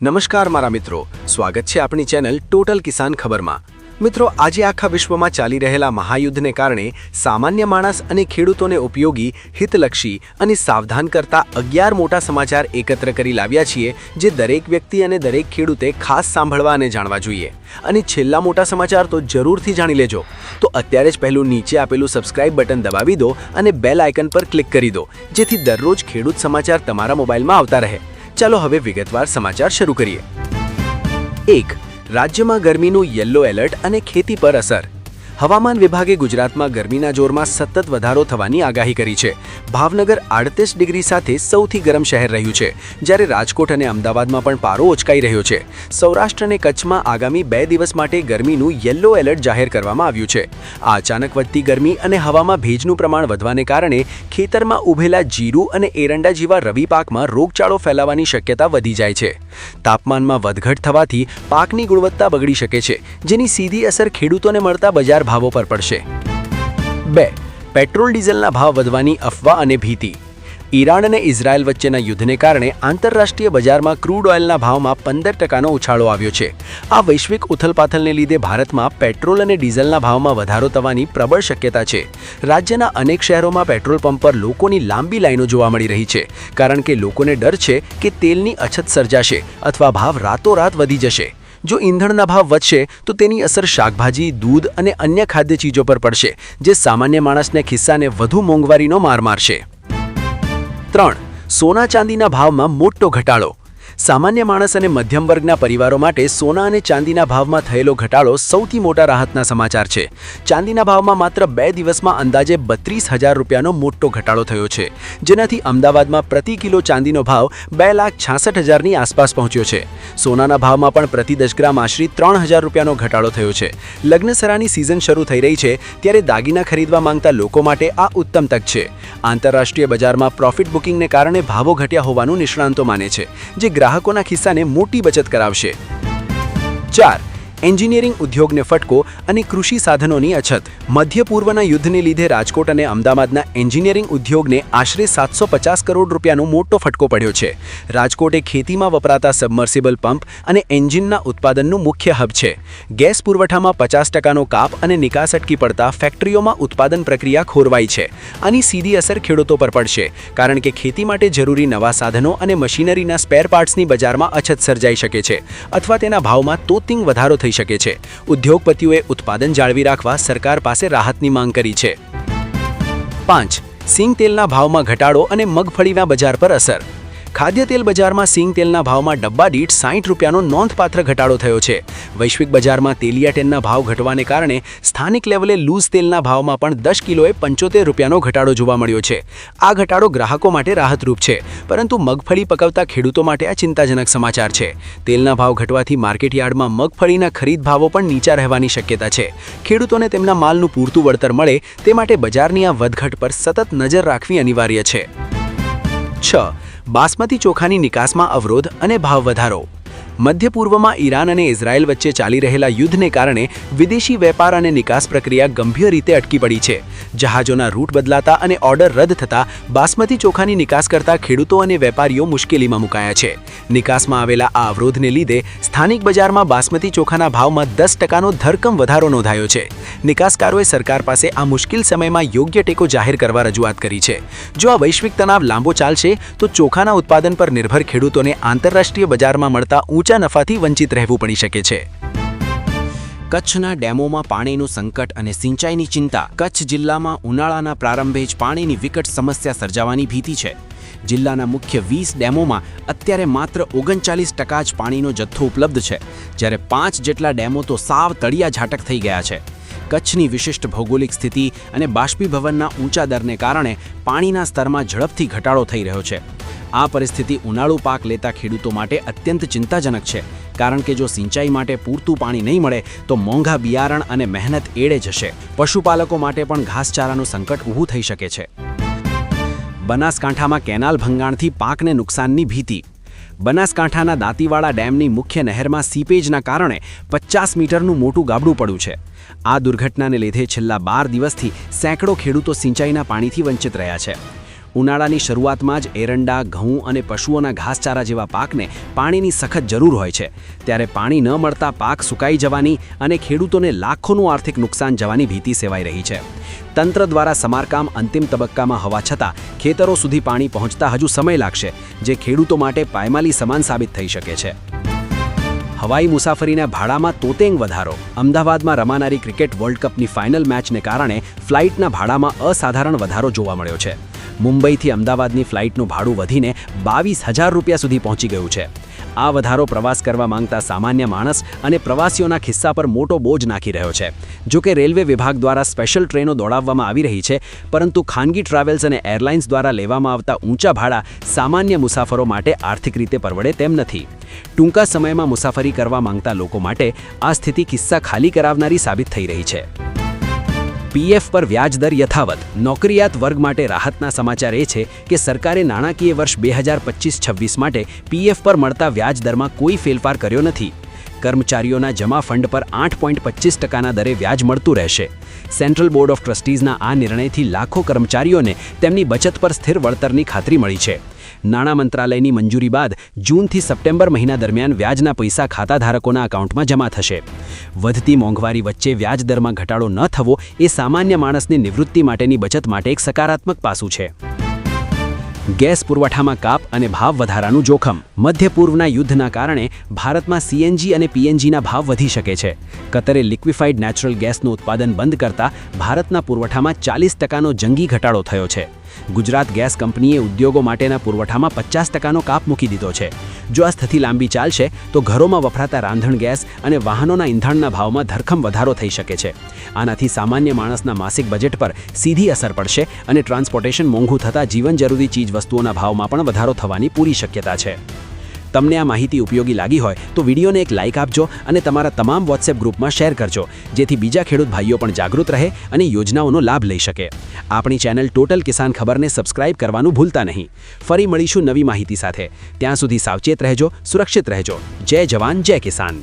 નમસ્કાર મારા મિત્રો, સ્વાગત છે આપણી ચેનલ ટોટલ કિસાન ખબરમાં। મિત્રો, આજે આખા વિશ્વમાં ચાલી રહેલા મહાયુદ્ધને કારણે સામાન્ય માણસ અને ખેડૂતોને ઉપયોગી, હિતલક્ષી અને સાવધાન કરતા 11 મોટા સમાચાર એકત્ર કરી લાવ્યા છીએ, જે દરેક વ્યક્તિ અને દરેક ખેડૂતે ખાસ સાંભળવા અને જાણવા જોઈએ। અને છેલ્લા મોટા સમાચાર તો જરૂરથી જાણી લેજો। તો અત્યારે જ પહેલું નીચે આપેલું સબસ્ક્રાઇબ બટન દબાવી દો અને બેલ આઇકન પર ક્લિક કરી દો, જેથી દરરોજ ખેડૂત સમાચાર તમારા મોબાઈલમાં આવતા રહે। ચાલો હવે વિગતવાર સમાચાર શરૂ કરીએ। 1. રાજ્યમાં ગરમીનું યલો એલર્ટ અને ખેતી પર અસર। હવામાન વિભાગે ગુજરાતમાં ગરમીના જોરમાં સતત વધારો થવાની આગાહી કરી છે। ભાવનગર 38 ડિગ્રી સાથે સૌથી ગરમ શહેર રહ્યું છે, જ્યારે રાજકોટ અને અમદાવાદમાં પણ પારો ઓચકાઈ રહ્યો છે। સૌરાષ્ટ્ર અને કચ્છમાં આગામી 2 દિવસ માટે ગરમીનું યલો એલર્ટ જાહેર કરવામાં આવ્યું છે। આ અચાનક વધતી ગરમી અને હવામાં ભેજનું પ્રમાણ વધવાને કારણે ખેતરમાં ઉભેલા જીરું અને એરંડા જેવા રવિ પાકમાં રોગચાળો ફેલાવાની શક્યતા વધી જાય છે। તાપમાનમાં વધઘટ થવાથી પાકની ગુણવત્તા બગડી શકે છે, જેની સીધી અસર ખેડૂતોને મળતા બજાર ભાવો પર પડશે। 2. પેટ્રોલ ડીઝલના ભાવ વધવાની અફવા અને ભીતિ। ઈરાન અને ઇઝરાયલ વચ્ચેના યુદ્ધને કારણે આંતરરાષ્ટ્રીય બજારમાં ક્રૂડ ઓઇલના ભાવમાં 15% ઉછાળો આવ્યો છે। આ વૈશ્વિક ઉથલપાથલને લીધે ભારતમાં પેટ્રોલ અને ડીઝલના ભાવમાં વધારો થવાની પ્રબળ શક્યતા છે। રાજ્યના અનેક શહેરોમાં પેટ્રોલ પંપ પર લોકોની લાંબી લાઈનો જોવા મળી રહી છે, કારણ કે લોકોને ડર છે કે તેલની અછત સર્જાશે અથવા ભાવ રાતોરાત વધી જશે। જો ઈંધણના ભાવ વધશે તો તેની અસર શાકભાજી, દૂધ અને અન્ય ખાદ્ય ચીજો પર પડશે, જે સામાન્ય માણસને ખિસ્સાને વધુ મોંઘવારીનો માર મારશે। 3. સોના ચાંદીના ભાવમાં મોટો ઘટાડો। સામાન્ય માણસ અને મધ્યમ વર્ગના પરિવારો માટે સોના અને ચાંદીના ભાવમાં થયેલો ઘટાડો સૌથી મોટા રાહતના સમાચાર છે। ચાંદીના ભાવમાં માત્ર 2 દિવસમાં અંદાજે 32,000 રૂપિયાનો મોટો ઘટાડો થયો છે, જેનાથી અમદાવાદમાં પ્રતિ કિલો ચાંદીનો ભાવ 2,66,000ની આસપાસ પહોંચ્યો છે। સોનાના ભાવમાં પણ પ્રતિ 10 ગ્રામ આશરે 3,000 રૂપિયાનો ઘટાડો થયો છે। લગ્નસરાની સિઝન શરૂ થઈ રહી છે, ત્યારે દાગીના ખરીદવા માંગતા લોકો માટે આ ઉત્તમ તક છે। આંતરરાષ્ટ્રીય બજારમાં પ્રોફિટ બુકિંગને કારણે ભાવો ઘટ્યા હોવાનું નિષ્ણાંતો માને છે, જે ગ્રાહકોના ખિસ્સાને મોટી બચત કરાવશે। 4. એન્જિનિયરિંગ ઉદ્યોગને ફટકો અને કૃષિ સાધનોની અછત। મધ્ય પૂર્વના યુદ્ધને લીધે રાજકોટ અને અમદાવાદના એન્જિનિયરિંગ ઉદ્યોગને આશરે 750 કરોડ રૂપિયાનો મોટો ફટકો પડ્યો છે। રાજકોટ એ ખેતીમાં વપરાતા સબમર્સિબલ પંપ અને એન્જિનના ઉત્પાદનનું મુખ્ય હબ છે। ગેસ પુરવઠામાં 50%નો કાપ અને નિકાસ અટકી પડતા ફેક્ટરીઓમાં ઉત્પાદન પ્રક્રિયા ખોરવાઈ છે। આની સીધી અસર ખેડૂતો પર પડશે, કારણ કે ખેતી માટે જરૂરી નવા સાધનો અને મશીનરીના સ્પેર પાર્ટ્સની બજારમાં અછત સર્જાઈ શકે છે, અથવા તેના ભાવમાં તોતિંગ વધારો થઈ શકે છે। ઉદ્યોગપતિઓએ ઉત્પાદન જાળવી રાખવા સરકાર પાસે રાહતની માંગ કરી છે। 5. સિંગ તેલના ભાવમાં ઘટાડો અને મગફળીના બજાર પર અસર। ખાદ્ય તેલ બજારમાં સિંગ તેલના ભાવમાં ડબ્બા દીઠ 60 રૂપિયાનો નોંધપાત્ર ઘટાડો થયો છે। વૈશ્વિક બજારમાં તેલિયા તેલના ભાવ ઘટવાને કારણે સ્થાનિક લેવલે લૂઝ તેલના ભાવમાં પણ 10 કિલોએ 75 રૂપિયાનો ઘટાડો જોવા મળ્યો છે। આ ઘટાડો ગ્રાહકો માટે રાહતરૂપ છે, પરંતુ મગફળી પકવતા ખેડૂતો માટે આ ચિંતાજનક સમાચાર છે। તેલના ભાવ ઘટવાથી માર્કેટયાર્ડમાં મગફળીના ખરીદ ભાવો પણ નીચા રહેવાની શક્યતા છે। ખેડૂતોને તેમના માલનું પૂરતું વળતર મળે તે માટે બજારની આ વધઘટ પર સતત નજર રાખવી અનિવાર્ય છે। 6. બાસમતી ચોખાની નિકાસમાં અવરોધ અને ભાવ વધારો। મધ્ય પૂર્વમાં ઈરાન અને ઇઝરાયલ વચ્ચે ચાલી રહેલા યુદ્ધને કારણે વિદેશી વેપાર અને નિકાસ પ્રક્રિયા ગંભીર રીતે અટકી પડી છે। જહાજોના રૂટ બદલાતા અને ઓર્ડર રદ થતા બાસમતી ચોખાની નિકાસ કરતા ખેડૂતો અને વેપારીઓ મુશ્કેલીમાં મુકાયા છે। નિકાસમાં આવેલા આ અવરોધને લીધે સ્થાનિક બજારમાં બાસમતી ચોખાના ભાવમાં 10%નો ધરખમ વધારો નોંધાયો છે। નિકાસકારોએ સરકાર પાસે આ મુશ્કેલ સમયમાં યોગ્ય ટેકો જાહેર કરવા રજૂઆત કરી છે। જો આ વૈશ્વિક તણાવ લાંબો ચાલશે તો ચોખાના ઉત્પાદન પર નિર્ભર ખેડૂતોને આંતરરાષ્ટ્રીય બજારમાં મળતા ઊંચા નફાથી વંચિત રહેવું પડી શકે છે। કચ્છના ડેમોમાં પાણીનું સંકટ અને સિંચાઈની ચિંતા। કચ્છ જિલ્લામાં ઉનાળાના પ્રારંભે જ પાણીની વિકટ સમસ્યા સર્જાવાની ભીતિ છે। જિલ્લાના મુખ્ય 20 ડેમોમાં અત્યારે માત્ર 39% જ પાણીનો જથ્થો ઉપલબ્ધ છે, જ્યારે 5 જેટલા ડેમો તો સાવ તળિયા ઝાટક થઈ ગયા છે। કચ્છની વિશિષ્ટ ભૌગોલિક સ્થિતિ અને બાષ્પીભવનના ઊંચા દરને કારણે પાણીના સ્તરમાં ઝડપથી ઘટાડો થઈ રહ્યો છે। આ પરિસ્થિતિ ઉનાળુ પાક લેતા ખેડૂતો માટે અત્યંત ચિંતાજનક છે, કારણ કે જો સિંચાઈ માટે પૂરતું પાણી નહીં મળે તો મોંઘા બિયારણ અને મહેનત એળે જશે। પશુપાલકો માટે પણ ઘાસચારાનું સંકટ ઊભું થઈ શકે છે। બનાસકાંઠામાં કેનાલ ભંગાણથી પાકને નુકસાનની ભીતિ। બનાસકાંઠાના દાંતીવાડા ડેમની મુખ્ય નહેરમાં સીપેજના કારણે 50 મીટરનું મોટું ગાબડું પડ્યું છે। આ દુર્ઘટનાને લીધે છેલ્લા 12 દિવસથી સેંકડો ખેડૂતો સિંચાઈના પાણીથી વંચિત રહ્યા છે। ઉનાળાની શરૂઆતમાં જ એરંડા, ઘઉં અને પશુઓના ઘાસચારા જેવા પાકને પાણીની સખત જરૂર હોય છે. ત્યારે પાણી ન મળતા પાક સુકાઈ જવાની અને ખેડૂતોને લાખોનું આર્થિક નુકસાન જવાની ભીતિ સેવાઈ રહી છે. તંત્ર દ્વારા સમારકામ અંતિમ તબક્કામાં હોવા છતાં ખેતરો સુધી પાણી પહોંચતા હજુ સમય લાગશે, જે ખેડૂતો માટે પાયમાલી સમાન સાબિત થઈ શકે છે. હવાઈ મુસાફરીના ભાડામાં તોતેંગ વધારો. અમદાવાદમાં રમાનારી ક્રિકેટ વર્લ્ડ કપની ફાઇનલ મેચને કારણે ફ્લાઇટના ભાડામાં અસાધારણ વધારો જોવા મળ્યો છે. મુંબઈથી અમદાવાદની ફ્લાઇટનું ભાડું વધીને 22,000 રૂપિયા સુધી પહોંચી ગયું છે. આ વધારો પ્રવાસ કરવા માંગતા સામાન્ય માણસ અને પ્રવાસીઓના ખિસ્સા પર મોટો બોજ નાખી રહ્યો છે. જો કે રેલવે વિભાગ દ્વારા સ્પેશિયલ ટ્રેનો દોડાવવામાં આવી રહી છે, પરંતુ ખાનગી ટ્રાવેલ્સ અને એરલાઇન્સ દ્વારા લેવામાં આવતા ઊંચા ભાડા સામાન્ય મુસાફરો માટે આર્થિક રીતે પરવડે તેમ નથી. ટૂંકા સમયમાં મુસાફરી કરવા માંગતા લોકો માટે આ સ્થિતિ ખિસ્સા ખાલી કરાવનારી સાબિત થઈ રહી છે. પીએફ પર વ્યાજદર યથાવત. નોકરિયાત વર્ગ માટે રાહતના સમાચાર એ છે કે સરકારે નાણાકીય વર્ષ 2025-26 માટે પીએફ પર મળતા વ્યાજદરમાં કોઈ ફેરફાર કર્યો નથી. કર્મચારીઓના જમા ફંડ પર 8.25% દરે વ્યાજ મળતું રહેશે. સેન્ટ્રલ બોર્ડ ઓફ ટ્રસ્ટીઝના આ નિર્ણયથી લાખો કર્મચારીઓને તેમની બચત પર સ્થિર વળતરની ખાતરી મળી છે. નાણાં મંત્રાલયની મંજૂરી બાદ જૂનથી સપ્ટેમ્બર મહિના દરમિયાન વ્યાજના પૈસા ખાતાધારકોના એકાઉન્ટમાં જમા થશે. વધતી મોંઘવારી વચ્ચે વ્યાજદરમાં ઘટાડો ન થવો એ સામાન્ય માણસની નિવૃત્તિ માટેની બચત માટે એક સકારાત્મક પાસું છે. ગેસ પુરવઠામાં કાપ અને ભાવ વધારાનું જોખમ. મધ્ય પૂર્વના યુદ્ધના કારણે ભારતમાં સીએનજી અને પીએનજીના ભાવ વધી શકે છે. કતરે લિક્વિફાઈડ નેચરલ ગેસનું ઉત્પાદન બંધ કરતા ભારતના પુરવઠામાં 40%નો જંગી ઘટાડો થયો છે. ગુજરાત ગેસ કંપનીએ ઉદ્યોગો માટેના પુરવઠામાં 50%નો કાપ મૂકી દીધો છે. જો આ સ્થિતિ લાંબી ચાલશે તો ઘરોમાં વપરાતા રાંધણ ગેસ અને વાહનોના ઈંધણના ભાવમાં ધરખમ વધારો થઈ શકે છે. આનાથી સામાન્ય માણસના માસિક બજેટ પર સીધી અસર પડશે અને ટ્રાન્સપોર્ટેશન મોંઘું થતાં જીવન જરૂરી ચીજવસ્તુઓના ભાવમાં પણ વધારો થવાની પૂરી શક્યતા છે. તમને આ માહિતી ઉપયોગી લાગી હોય તો વિડીયોને એક લાઇક આપજો અને તમારા તમામ વોટ્સએપ ગ્રુપમાં શેર કરજો, જેથી બીજા ખેડૂત ભાઈઓ પણ જાગૃત રહે અને યોજનાઓનો લાભ લઈ શકે. આપણી ચેનલ ટોટલ કિસાન ખબરને સબસ્ક્રાઇબ કરવાનું ભૂલતા નહીં. ફરી મળીશું નવી માહિતી સાથે. ત્યાં સુધી સાવચેત રહેજો, સુરક્ષિત રહેજો. જય જવાન, જય કિસાન.